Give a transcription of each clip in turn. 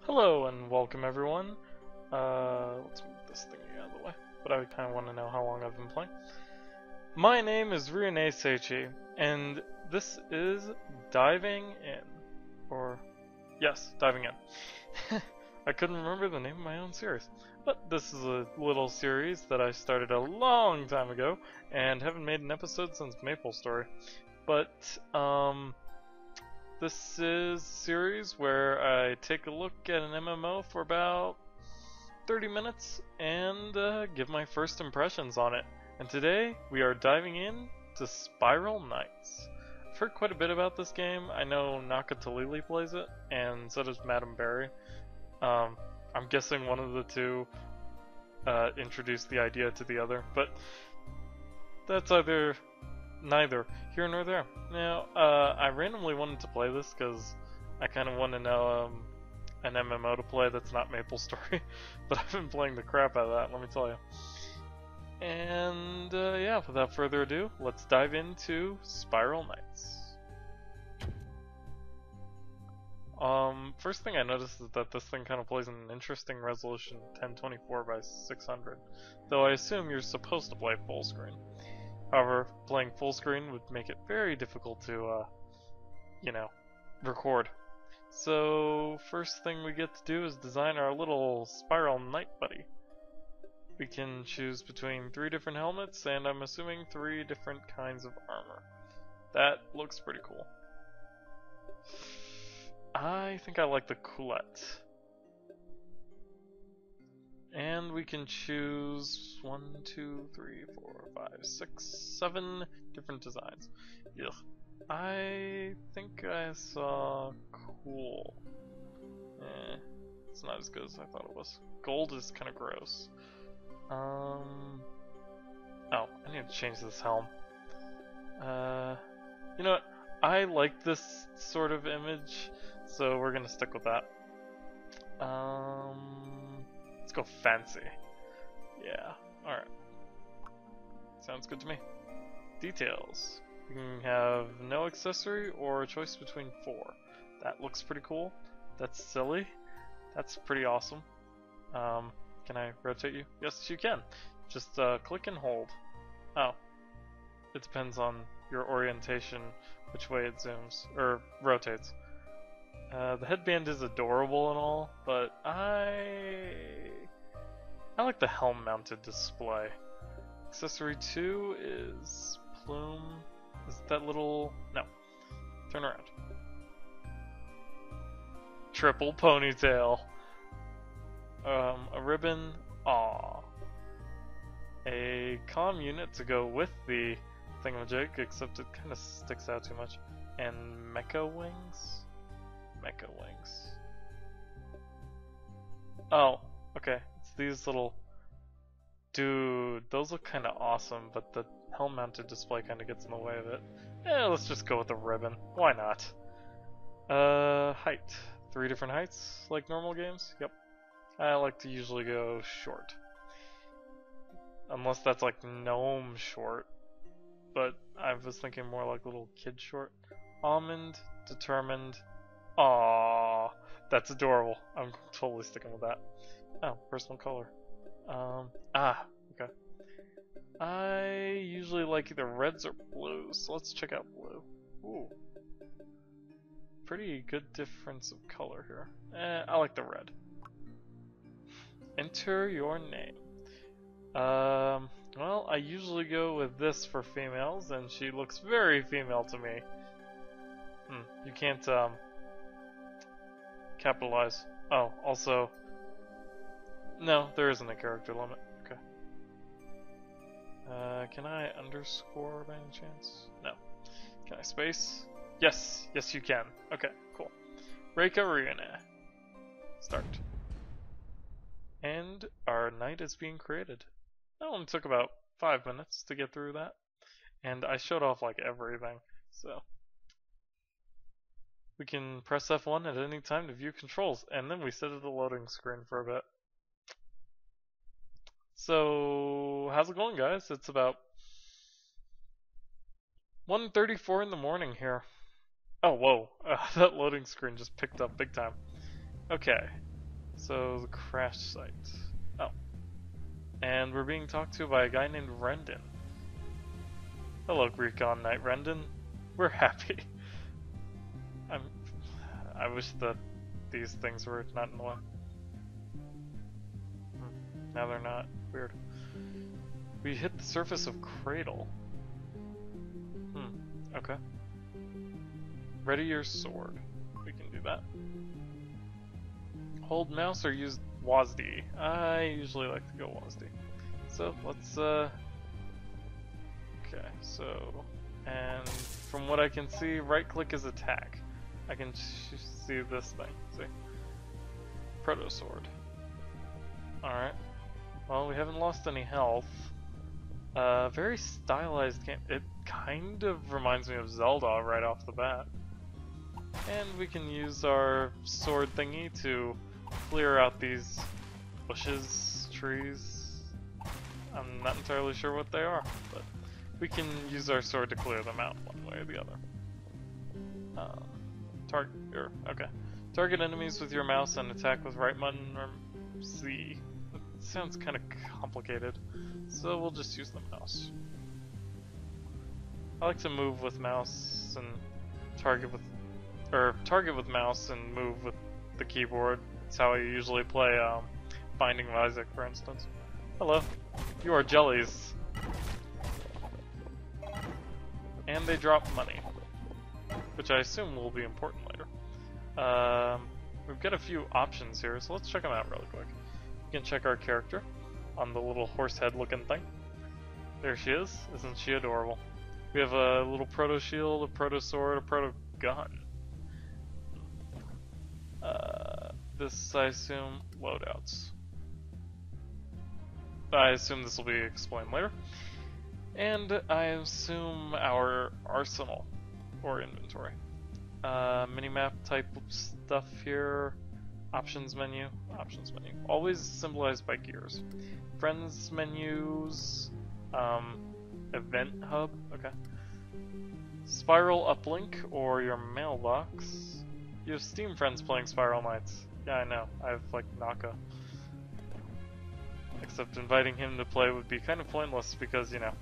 Hello and welcome everyone. Let's move this thing out of the way. But I kind of want to know how long I've been playing. My name is Seichi, and this is Diving In. Or, yes, Diving In. I couldn't remember the name of my own series. But this is a little series that I started a long time ago, and haven't made an episode since MapleStory. But, this is a series where I take a look at an MMO for about 30 minutes and give my first impressions on it. And today we are diving in to Spiral Knights. I've heard quite a bit about this game. I know Nakatalili plays it, and so does Madame Berry. I'm guessing one of the two introduced the idea to the other, but that's neither here nor there. Now, I randomly wanted to play this because I kind of want to know an MMO to play that's not MapleStory, but I've been playing the crap out of that, let me tell you. And yeah, without further ado, let's dive into Spiral Knights. First thing I noticed is that this thing kind of plays in an interesting resolution, 1024 by 600, though I assume you're supposed to play full screen. However, playing full screen would make it very difficult to, record. So, first thing we get to do is design our little Spiral Knight buddy. We can choose between 3 different helmets, and I'm assuming 3 different kinds of armor. That looks pretty cool. I think I like the Coulette. And we can choose 1, 2, 3, 4, 5, 6, 7 different designs. Ugh. I think I saw cool. It's not as good as I thought it was. Gold is kind of gross. Oh, I need to change this helm. You know what? I like this sort of image, so we're gonna stick with that. Let's go fancy. Yeah, alright. Sounds good to me. Details. We can have no accessory or a choice between 4. That looks pretty cool. That's silly. That's pretty awesome. Can I rotate you? Yes, you can. Just click and hold. Oh. It depends on your orientation, which way it zooms, or rotates. The headband is adorable and all, but I like the helm-mounted display. Accessory 2 is plume. Is that little... No. Turn around. Triple ponytail. A ribbon. Aww. A comm unit to go with the thingamajig, except it kind of sticks out too much. And mecha wings? Mecha wings. Oh, okay. It's these little... Dude, those look kind of awesome, but the helm-mounted display kind of gets in the way of it. Let's just go with the ribbon. Why not? Height. 3 different heights, like normal games? Yep. I like to usually go short. Unless that's like gnome short. But I was thinking more like little kid short. Almond, determined. Aww, that's adorable. I'm totally sticking with that. Oh, personal color. Okay. I usually like either reds or blues, so let's check out blue. Ooh. Pretty good difference of color here. I like the red. Enter your name. Well, I usually go with this for females, and she looks very female to me. You can't, capitalize. Oh, also... No, there isn't a character limit. Okay. Can I underscore by any chance? No. Can I space? Yes! Yes, you can. Okay, cool. Reika Rione. Start. And our knight is being created. That only took about 5 minutes to get through that. And I showed off like everything, so. We can press F1 at any time to view controls, and then we sit at the loading screen for a bit. So, how's it going, guys? It's about 1:34 in the morning here. Oh, whoa. That loading screen just picked up big time. Okay. So, the crash site. Oh. And we're being talked to by a guy named Rendon. Hello, Greek on Night Rendon. We're happy. I wish that these things were not in the way. Now they're not. Weird. We hit the surface of Cradle. Okay. Ready your sword. We can do that. Hold mouse or use WASD. I usually like to go WASD. So let's okay, so and from what I can see, right click is attack. I can see this thing. See? Proto sword. Alright. Well, we haven't lost any health. Very stylized game. It kind of reminds me of Zelda right off the bat. And we can use our sword thingy to clear out these bushes, trees. I'm not entirely sure what they are, but we can use our sword to clear them out one way or the other. Okay. Target enemies with your mouse and attack with right button or Z. That sounds kind of complicated, so we'll just use the mouse. I like to move with mouse and target with mouse and move with the keyboard. That's how I usually play Binding of Isaac, for instance. Hello. You are jellies. And they drop money, which I assume will be important later. We've got a few options here, so let's check them out really quick. We can check our character on the little horse head looking thing. There she is. Isn't she adorable? We have a little proto shield, a proto sword, a proto gun. This, I assume, loadouts. I assume this will be explained later. And I assume our arsenal or inventory. Minimap type stuff here. Options menu. Always symbolized by gears. Friends menus. Event hub. Okay. Spiral uplink or your mailbox. You have Steam friends playing Spiral Nights. Yeah, I know. I have like Naka. Except inviting him to play would be kind of pointless because, you know,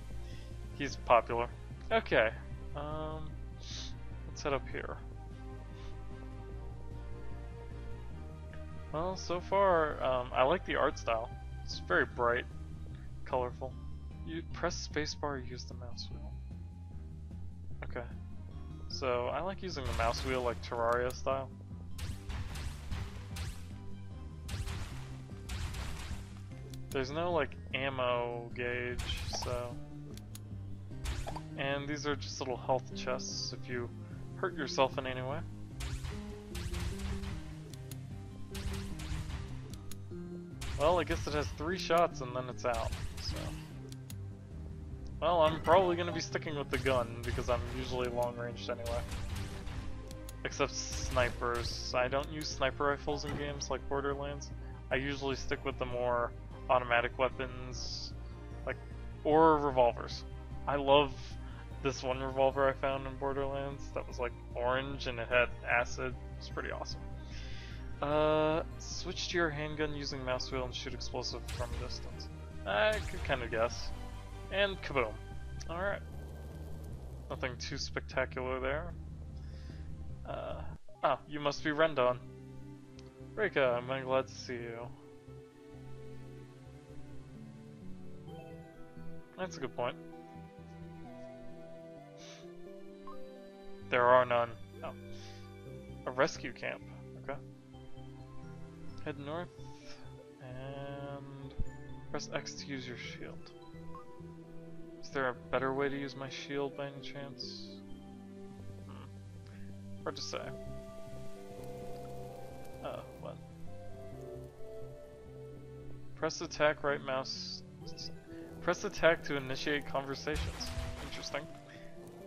he's popular. Okay. Let's head up here. Well, so far, I like the art style. It's very bright, colorful. You press spacebar, use the mouse wheel. Okay. So, I like using the mouse wheel like Terraria style. There's no like ammo gauge, so... And these are just little health chests if you hurt yourself in any way. Well, I guess it has 3 shots and then it's out, so... Well, I'm probably gonna be sticking with the gun because I'm usually long-ranged anyway. Except snipers. I don't use sniper rifles in games like Borderlands. I usually stick with the more automatic weapons, like, or revolvers. I love this one revolver I found in Borderlands that was like orange and it had acid. It was pretty awesome. Switch to your handgun using mouse wheel and shoot explosive from a distance. I could kind of guess. And kaboom. Alright. Nothing too spectacular there. You must be Rendon. Reika, I'm very glad to see you. That's a good point. There are none. Oh. A rescue camp. Okay. Head north and press X to use your shield. Is there a better way to use my shield by any chance? Hard to say. What? Press attack right mouse. Press attack to initiate conversations. Interesting.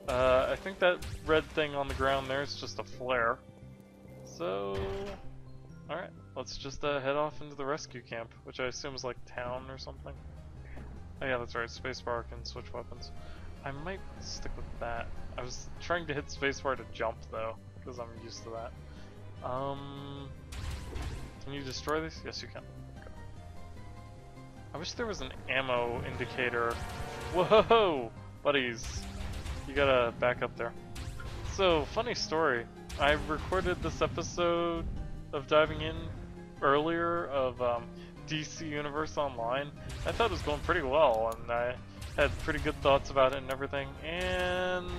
I think that red thing on the ground there is just a flare. So, alright, let's just head off into the rescue camp, which I assume is like town or something. Oh yeah, that's right, spacebar can switch weapons. I might stick with that. I was trying to hit spacebar to jump though, because I'm used to that. Can you destroy these? Yes, you can. Okay. I wish there was an ammo indicator. Whoa! Buddies. You gotta back up there. So, funny story. I recorded this episode of Diving In earlier of DC Universe Online. I thought it was going pretty well, and I had pretty good thoughts about it and everything, and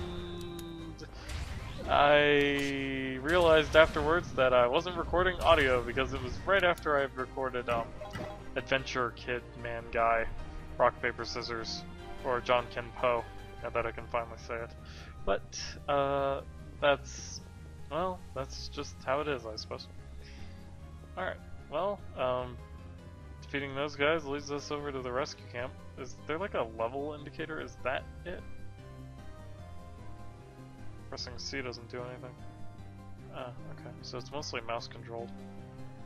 I realized afterwards that I wasn't recording audio because it was right after I had recorded Adventure Kid Man Guy, Rock Paper Scissors, or John Ken Po, now that I can finally say it. But that's just how it is, I suppose. Alright, well, defeating those guys leads us over to the rescue camp. Is there like a level indicator? Is that it? Pressing C doesn't do anything. Okay, so it's mostly mouse controlled.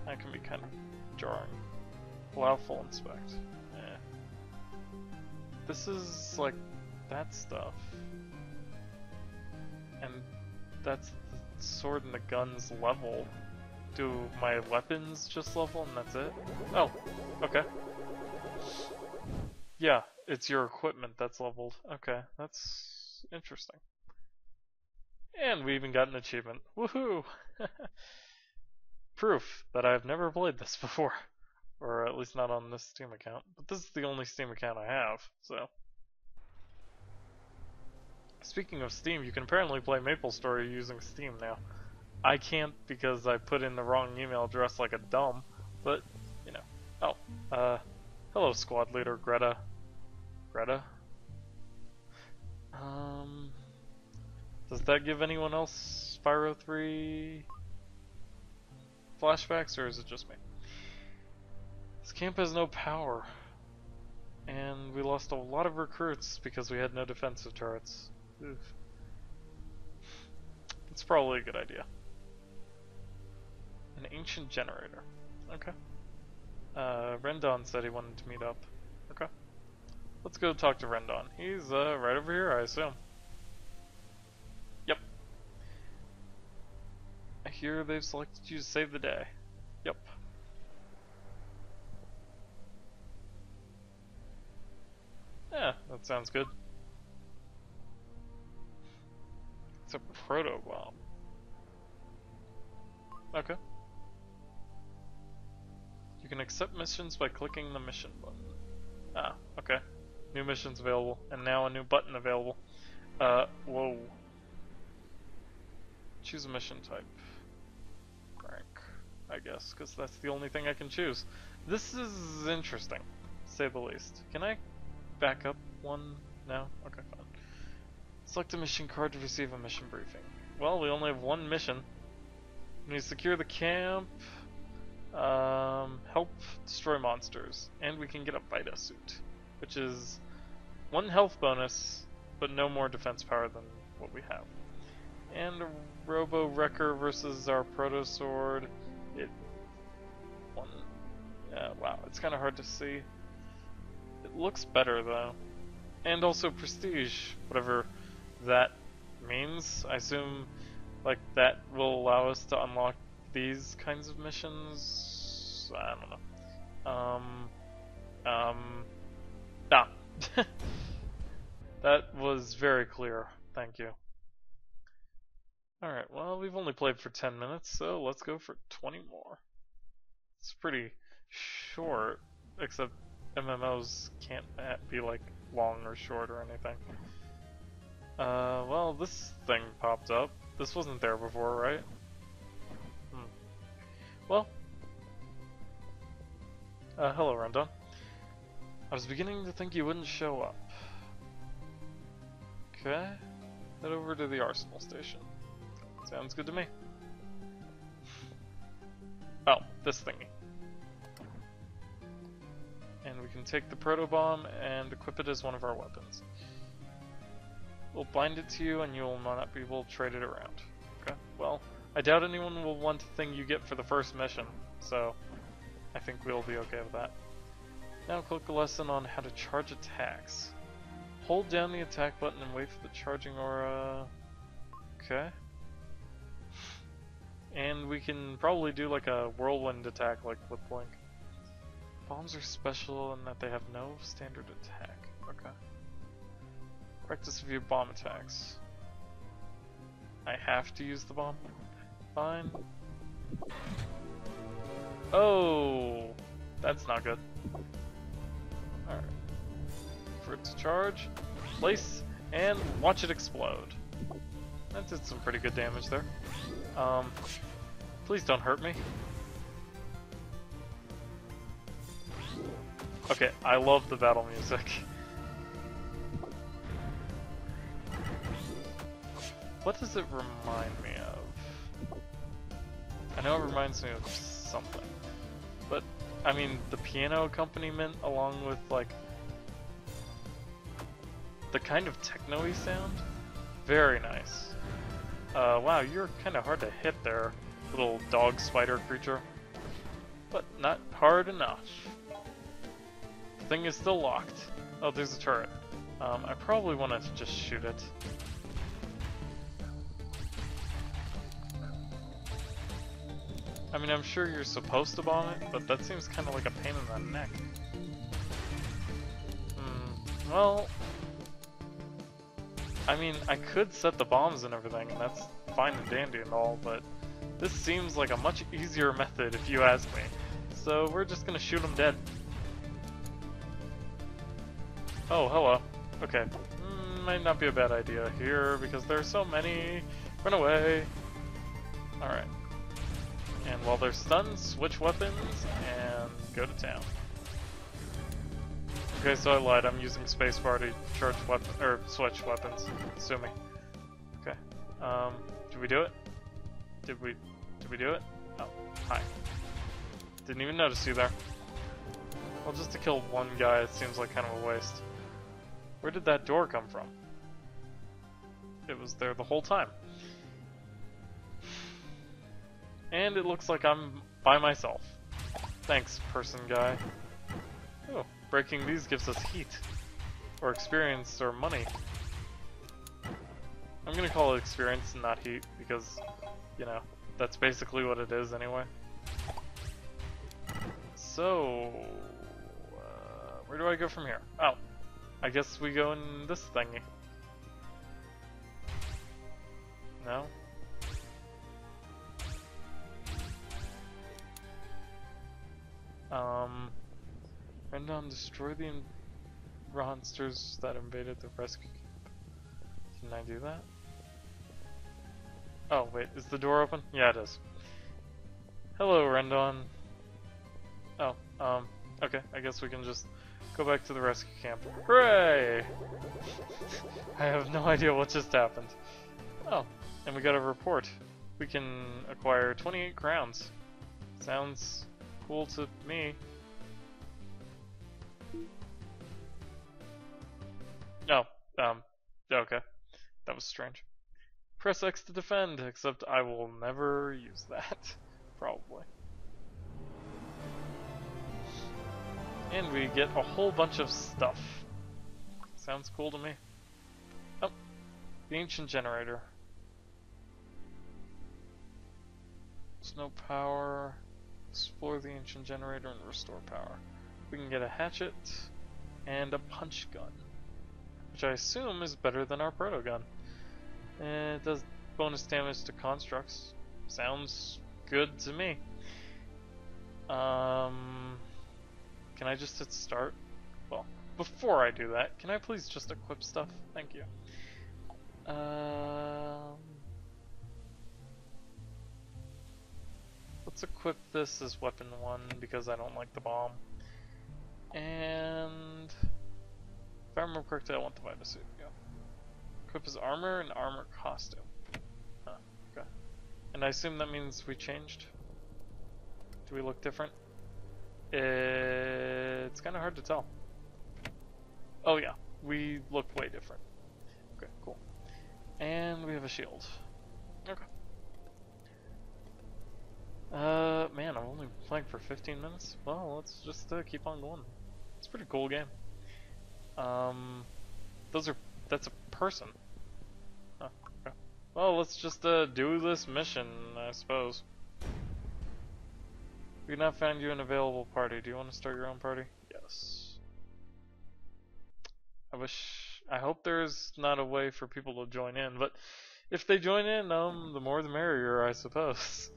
That can be kind of jarring. Allow full inspect. This is like that stuff. And that's the sword and the guns level. Do my weapons just level and that's it? Oh, okay. Yeah, it's your equipment that's leveled. Okay, that's interesting. And we even got an achievement. Woohoo! Proof that I've never played this before. Or at least not on this Steam account. But this is the only Steam account I have, so. Speaking of Steam, you can apparently play MapleStory using Steam now. I can't because I put in the wrong email address like a dumb, but, you know. Oh, hello squad leader Greta. Greta? Does that give anyone else Spyro 3 flashbacks, or is it just me? This camp has no power, and we lost a lot of recruits because we had no defensive turrets. Oof. It's probably a good idea. An ancient generator. Okay. Rendon said he wanted to meet up. Okay. Let's go talk to Rendon. He's right over here, I assume. Yep. I hear they've selected you to save the day. Yep. Yeah, that sounds good. It's a proto bomb. Okay. You can accept missions by clicking the mission button. Ah, okay. New missions available, and now a new button available. Whoa. Choose a mission type. Rank, I guess, because that's the only thing I can choose. This is interesting, to say the least. Can I back up one now? Okay, fine. Select a mission card to receive a mission briefing. Well, we only have one mission. We need to secure the camp, help destroy monsters, and we can get a Vita suit, which is 1 health bonus, but no more defense power than what we have. And a Robo Wrecker versus our Proto Sword. Wow, it's kind of hard to see. It looks better though, and also prestige, whatever that means. I assume like that will allow us to unlock these kinds of missions. I don't know. That was very clear. Thank you. Alright, well, we've only played for 10 minutes, so let's go for 20 more. It's pretty short, except MMOs can't be like long or short or anything. Well, this thing popped up. This wasn't there before, right? Well, hello, Rendon. I was beginning to think you wouldn't show up. Okay, head over to the Arsenal station. Sounds good to me. Oh, this thingy. And we can take the protobomb and equip it as one of our weapons. We'll bind it to you and you'll not be able to trade it around. Okay, well, I doubt anyone will want the thing you get for the first mission, so I think we'll be okay with that. Now click a lesson on how to charge attacks. Hold down the attack button and wait for the charging aura. Okay. And we can probably do like a whirlwind attack like with Blink. Bombs are special in that they have no standard attack. Okay. Practice a few bomb attacks. I have to use the bomb? Fine. Oh! That's not good. Alright. For it to charge, place, and watch it explode. That did some pretty good damage there. Please don't hurt me. Okay, I love the battle music. What does it remind me of? I know it reminds me of something. But, I mean, the piano accompaniment along with, like, the kind of techno-y sound? Very nice. Wow, you're kind of hard to hit there, little dog spider creature. But not hard enough. The thing is still locked. Oh, there's a turret. I probably want to just shoot it. I mean, I'm sure you're supposed to bomb it, but that seems kind of like a pain in the neck. Well... I mean, I could set the bombs and everything, and that's fine and dandy and all, but this seems like a much easier method if you ask me. So we're just gonna shoot them dead. Oh, hello. Okay. Might not be a bad idea here, because there are so many. Run away. Alright. And while they're stunned, switch weapons, and go to town. Okay, so I lied. I'm using spacebar to charge weapon or switch weapons. Sue me. Okay. Did we do it? Did we do it? Oh, hi. Didn't even notice you there. Well, just to kill one guy, it seems like kind of a waste. Where did that door come from? It was there the whole time. And it looks like I'm by myself. Thanks, person guy. Oh. Breaking these gives us heat, or experience, or money. I'm gonna call it experience and not heat, because, you know, that's basically what it is anyway. So, where do I go from here? Oh, I guess we go in this thingy. No? Rendon, destroy the monsters that invaded the rescue camp. Can I do that? Oh, wait, is the door open? Yeah, it is. Hello, Rendon. Oh, okay, I guess we can just go back to the rescue camp. Hooray! I have no idea what just happened. Oh, and we got a report. We can acquire 28 crowns. Sounds cool to me. No, okay. That was strange. Press X to defend, except I will never use that. Probably. And we get a whole bunch of stuff. Sounds cool to me. Oh, the ancient generator. Snow power. Explore the ancient generator and restore power. We can get a hatchet and a punch gun, which I assume is better than our proto gun. It does bonus damage to constructs. Sounds good to me. Can I just hit start? Well, before I do that, can I please just equip stuff? Thank you. Let's equip this as weapon 1 because I don't like the bomb. And if I remember correctly, I want the Vita suit. Yeah. Equip his armor and armor costume. Huh, okay. And I assume that means we changed? Do we look different? It's kind of hard to tell. Oh yeah, we look way different. Okay, cool. And we have a shield. Okay. Man, I'm only playing for 15 minutes. Well, let's just keep on going. It's a pretty cool game. That's a person. Oh, okay. Well, let's just do this mission, I suppose. We cannot find you an available party. Do you want to start your own party? Yes. I hope there's not a way for people to join in, but if they join in, the more the merrier, I suppose.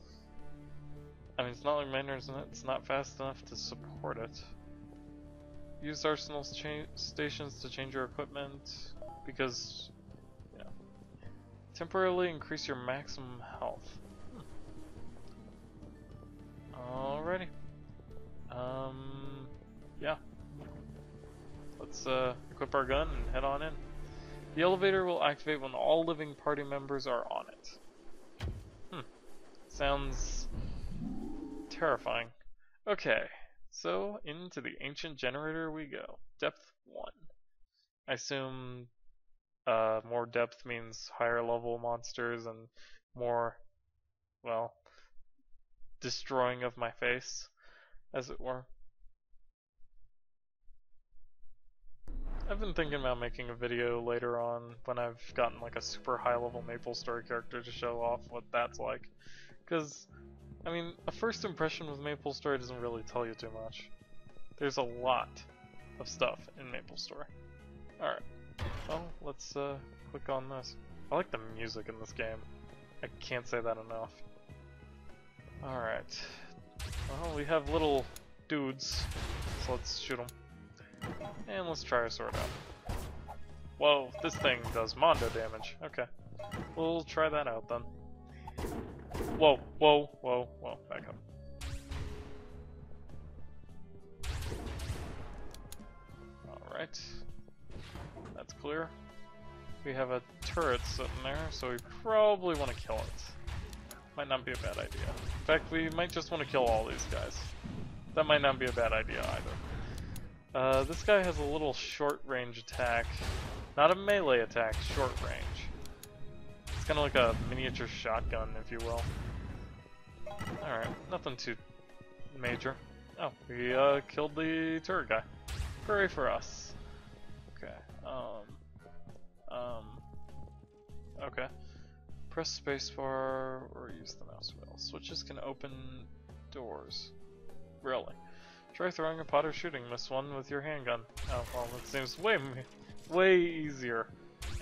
I mean, it's not like my internet's not fast enough to support it. Use Arsenal stations to change your equipment, because, yeah. Temporarily increase your maximum health. Alrighty. Yeah. Let's equip our gun and head on in. The elevator will activate when all living party members are on it. Sounds terrifying. Okay, so into the ancient generator we go. Depth 1. I assume more depth means higher level monsters and more, well, destroying of my face, as it were. I've been thinking about making a video later on when I've gotten like a super high level MapleStory character to show off what that's like. Because, I mean, a first impression with MapleStory doesn't really tell you too much. There's a lot of stuff in MapleStory. Alright, well, let's click on this. I like the music in this game. I can't say that enough. Alright, well, we have little dudes, so let's shoot them. And let's try our sword out. Whoa, this thing does Mondo damage. Okay. We'll try that out then. Whoa, whoa, whoa, whoa, back up. Alright. That's clear. We have a turret sitting there, so we probably want to kill it. Might not be a bad idea. In fact, we might just want to kill all these guys. That might not be a bad idea either. This guy has a little short range attack. Not a melee attack, short range. It's kind of like a miniature shotgun, if you will. Alright, nothing too major. Oh, we killed the turret guy. Hooray for us. Okay, okay. Press spacebar or use the mouse wheel. Switches can open doors. Really? Try throwing a pot or shooting this one with your handgun. Oh, well, that seems way easier.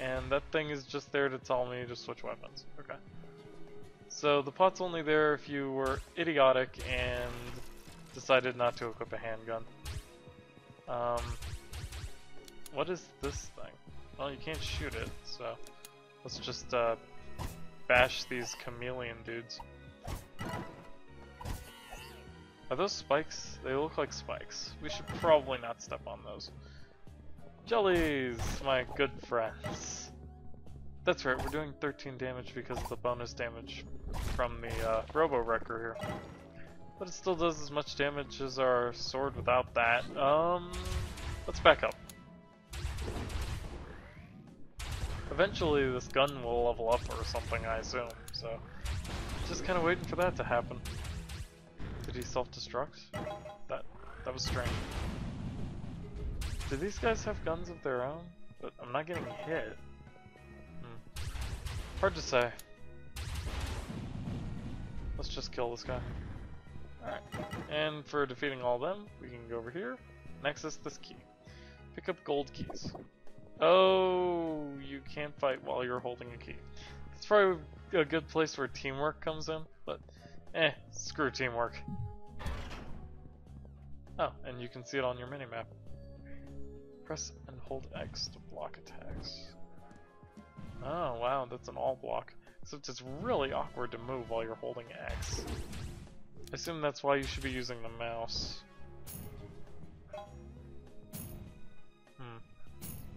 And that thing is just there to tell me to switch weapons. Okay. So the pot's only there if you were idiotic and decided not to equip a handgun. What is this thing? Well, you can't shoot it, so let's just bash these chameleon dudes. Are those spikes? They look like spikes. We should probably not step on those. Jellies, my good friends. That's right, we're doing 13 damage because of the bonus damage from the Robo-Wrecker here. But it still does as much damage as our sword without that. Let's back up. Eventually this gun will level up or something, I assume, so just kind of waiting for that to happen. Did he self-destruct? That was strange. Do these guys have guns of their own? But I'm not getting hit. Hard to say. Let's just kill this guy. Alright. And for defeating all of them, we can go over here and access this key. Pick up gold keys. Oh, you can't fight while you're holding a key. It's probably a good place where teamwork comes in, but screw teamwork. Oh, and you can see it on your minimap. Press and hold X to block attacks. Oh wow, that's an all block. Except it's really awkward to move while you're holding X. I assume that's why you should be using the mouse.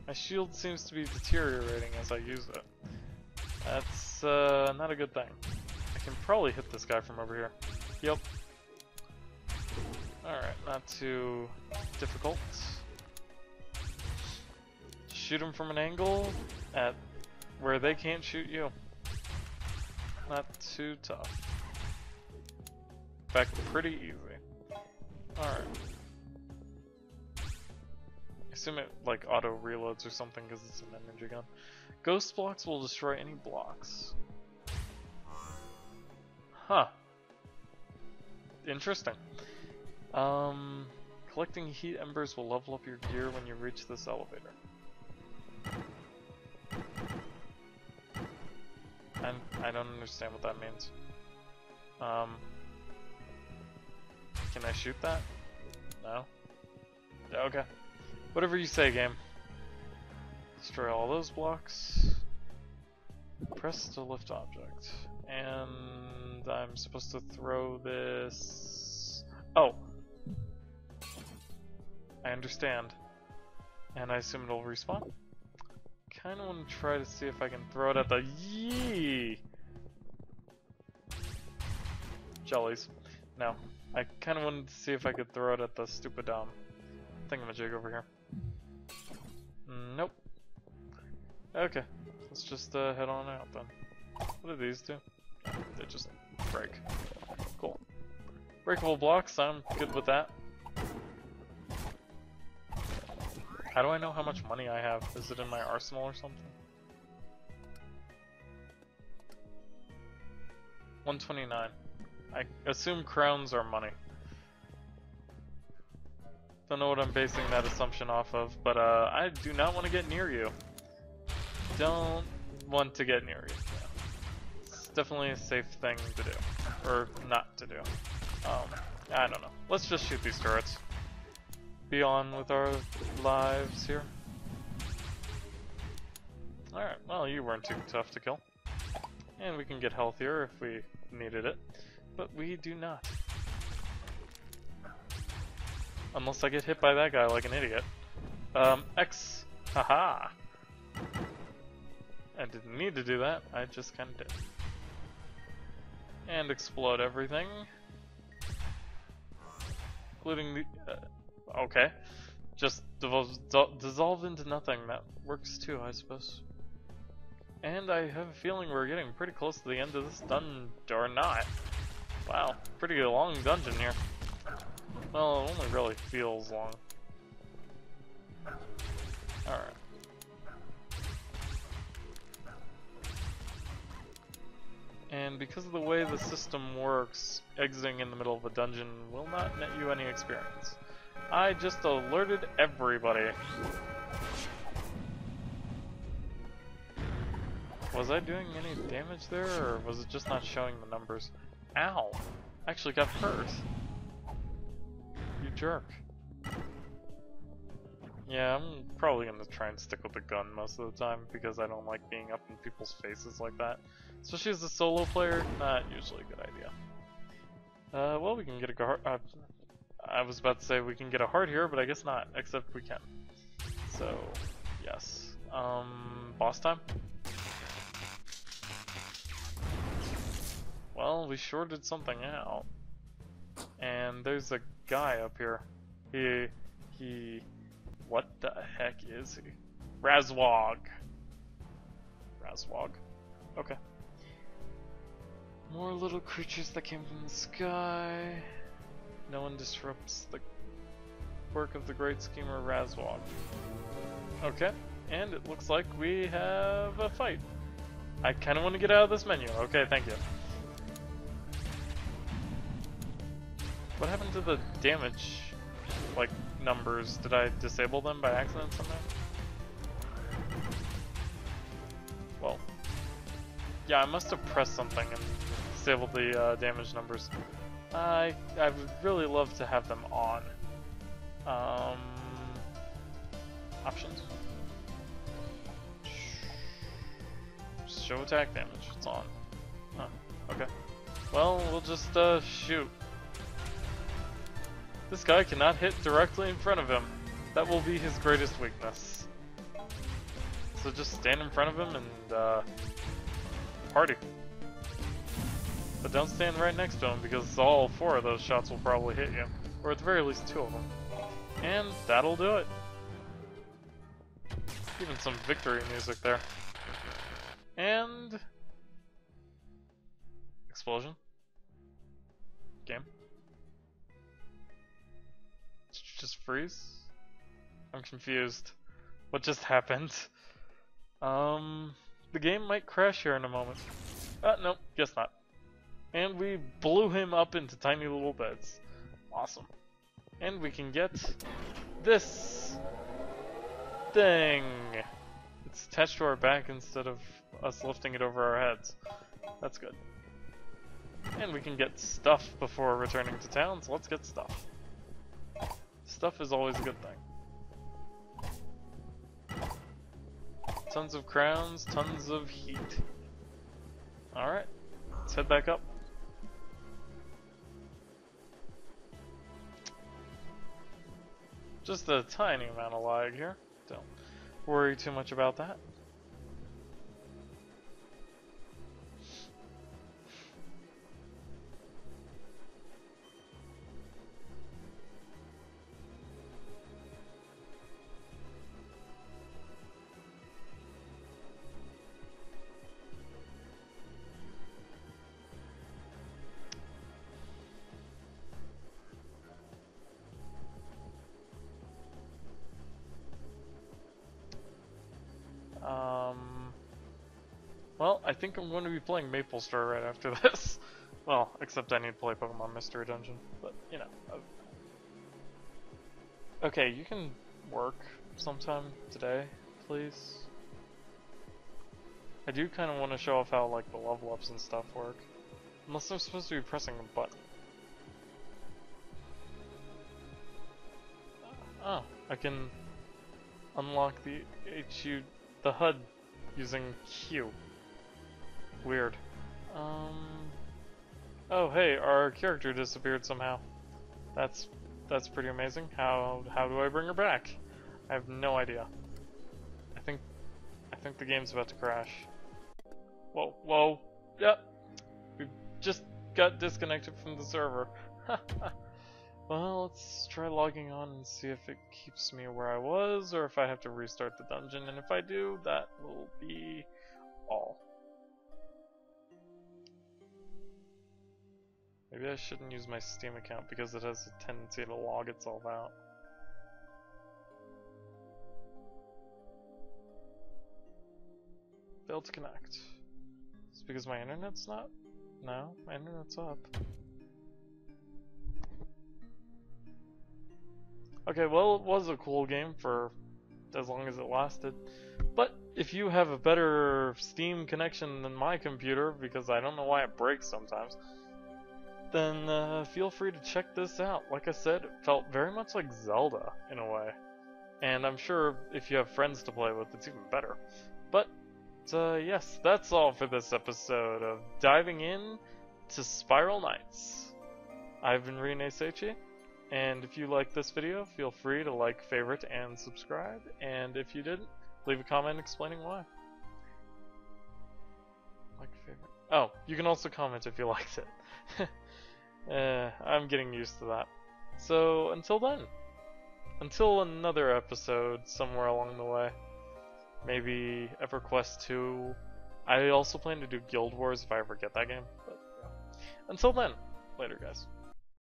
My shield seems to be deteriorating as I use it. That's not a good thing. I can probably hit this guy from over here. Yep. Alright, not too difficult. Shoot him from an angle at where they can't shoot you. Not too tough. In fact, pretty easy. Alright. I assume it like auto reloads or something because it's an energy gun. Ghost blocks will destroy any blocks. Huh. Interesting. Collecting heat embers will level up your gear when you reach this elevator. I don't understand what that means. Can I shoot that? No? Okay. Whatever you say, game. Destroy all those blocks. Press to lift object. And I'm supposed to throw this... Oh! I understand. And I assume it'll respawn? Kinda wanna try to see if I can throw it at the... Yee! Jellies. No. I kinda wanted to see if I could throw it at the stupid thingamajig over here. Nope. Okay. Let's just head on out then. What do these do? They just break. Cool. Breakable blocks, I'm good with that. How do I know how much money I have? Is it in my arsenal or something? 129. I assume crowns are money. Don't know what I'm basing that assumption off of, but I do not want to get near you. Don't want to get near you. It's definitely a safe thing to do. Or not to do. I don't know. Let's just shoot these turrets. Be on with our lives here. Alright, well you weren't too tough to kill. And we can get healthier if we needed it. But we do not. Unless I get hit by that guy like an idiot. X. Haha. I didn't need to do that, I just kinda did. And explode everything. Including the... okay. Just dissolve into nothing. That works too, I suppose. And I have a feeling we're getting pretty close to the end of this dungeon, or not. Wow, pretty long dungeon here. Well, it only really feels long. Alright. And because of the way the system works, exiting in the middle of a dungeon will not net you any experience. I just alerted everybody. Was I doing any damage there, or was it just not showing the numbers? Ow! I actually got hurt. You jerk. Yeah, I'm probably gonna try and stick with the gun most of the time, because I don't like being up in people's faces like that. Especially as a solo player, not usually a good idea. Well, we can get a heart. I was about to say we can get a heart here, but I guess not, except we can. So, yes. Boss time? Well, we sure did something out. And there's a guy up here. What the heck is he? Razwog. Razwog. Okay. More little creatures that came from the sky. No one disrupts the work of the great schemer Razwog. Okay, and it looks like we have a fight. I kind of want to get out of this menu. Okay, thank you. What happened to the damage, like, numbers? Did I disable them by accident somehow? Well, yeah, I must have pressed something and disabled the damage numbers. I would really love to have them on. Options. Show attack damage. It's on. Huh. Okay. Well, we'll just shoot. This guy cannot hit directly in front of him. That will be his greatest weakness. So just stand in front of him and party. But don't stand right next to him, because all 4 of those shots will probably hit you. Or at the very least 2 of them. And that'll do it. Even some victory music there. And... explosion. Game. Just freeze. I'm confused. What just happened? The game might crash here in a moment. Nope, guess not. And we blew him up into tiny little bits. Awesome. And we can get this thing. It's attached to our back instead of us lifting it over our heads. That's good. And we can get stuff before returning to town, so let's get stuff. Stuff is always a good thing. Tons of crowns, tons of heat. Alright, let's head back up. Just a tiny amount of lag here. Don't worry too much about that. Well, I think I'm going to be playing MapleStory right after this. Well, except I need to play Pokemon Mystery Dungeon, but, you know. Okay, you can work sometime today, please. I do kind of want to show off how, like, the level ups and stuff work. Unless I'm supposed to be pressing a button. Oh, I can unlock the HUD using Q. Weird. Oh hey, our character disappeared somehow. That's pretty amazing. How do I bring her back? I have no idea. I think the game's about to crash. Whoa. Yep. We just got disconnected from the server. Well, let's try logging on and see if it keeps me where I was, or if I have to restart the dungeon, and if I do, that will be all. Maybe I shouldn't use my Steam account because it has a tendency to log itself out. Failed to connect. It's because my internet's not? No, my internet's up. Okay, well, it was a cool game for as long as it lasted. But if you have a better Steam connection than my computer, because I don't know why it breaks sometimes, then feel free to check this out. Like I said, it felt very much like Zelda in a way. And I'm sure if you have friends to play with, it's even better. But yes, that's all for this episode of diving in to Spiral Knights. I've been Seichi, and if you liked this video, feel free to like, favorite, and subscribe. And if you didn't, leave a comment explaining why. Like, favorite. Oh, you can also comment if you liked it. I'm getting used to that. So until then, until another episode somewhere along the way. Maybe EverQuest 2. I also plan to do Guild Wars if I ever get that game. But yeah. Until then, later guys.